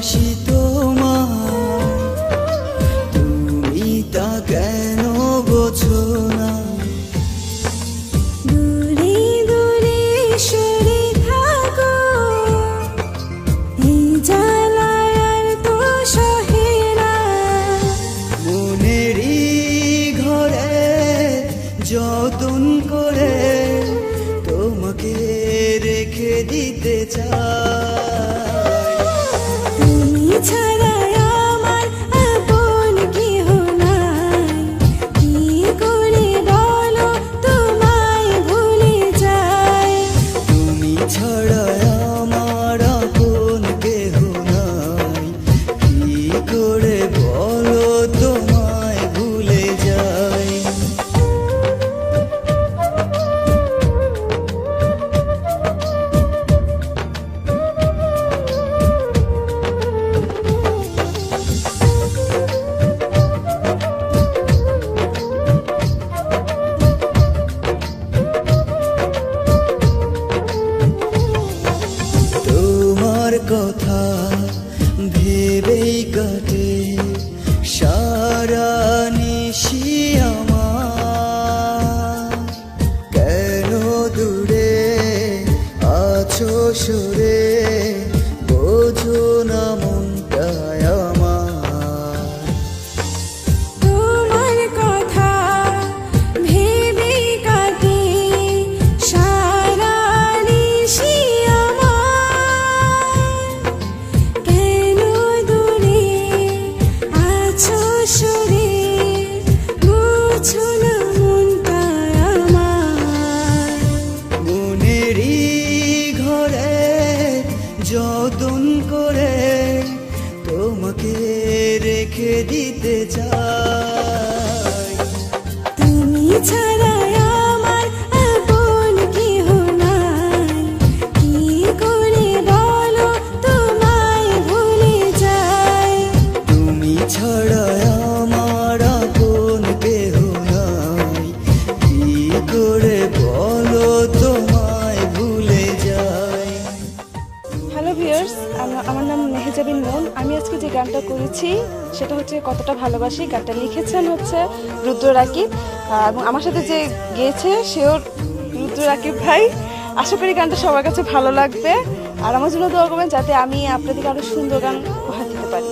ভালোবাসি তোমায়, তুমি তা কেন বোঝো না? দূরে দূরে সরে থাকো, এই জ্বালায় আর তো সহে না। মনেরই ঘরে যতন করে তোমাকে রেখে দিতে চাই। তুমি ছাড়া আমার আপন কেহ নাই, কি করে বলো তোমায় ভুলে যাই। তুমি ছাড়া আমার আপন কেহ নাই, কি করে বলো তোমায় ভুলে যাই। তোমার কথা ভেবেই কাটে সারা নিশি আমার। কেন দূরে আছো সরে বোঝো না মনটায় আমার। তোমার কথা ভেবে কাটে সারা নিশি আমার। কেন দূরে আছো সরে বুঝো না মনটা আমার। মনেরই ঘরে যতন করে তোমাকে রেখে দিতে চাই। তুমি ছাড়া আমার আপন কেহ নাই, কি করে বলো তোমায় ভুলে যাই। তুমি ছাড়া আমার আপন কেহ নাই, কি করে বলো তোমায় ভুলে যাই। হ্যালো ভিউয়ার্স, আমার নাম মেহেজাবিন মন। আমি আজকে যে গানটা করেছি সেটা হচ্ছে কতটা ভালোবাসি। গানটা লিখেছেন হচ্ছে রুদ্র রাকিব, এবং আমার সাথে যে গেয়েছে সেও রুদ্র রাকিব ভাই। আশা করি গানটা সবার কাছে ভালো লাগবে, আর আমার জন্য দোয়া করবেন যাতে আমি আপনাদেরকে আরো সুন্দর গান উপহার দিতে পারি।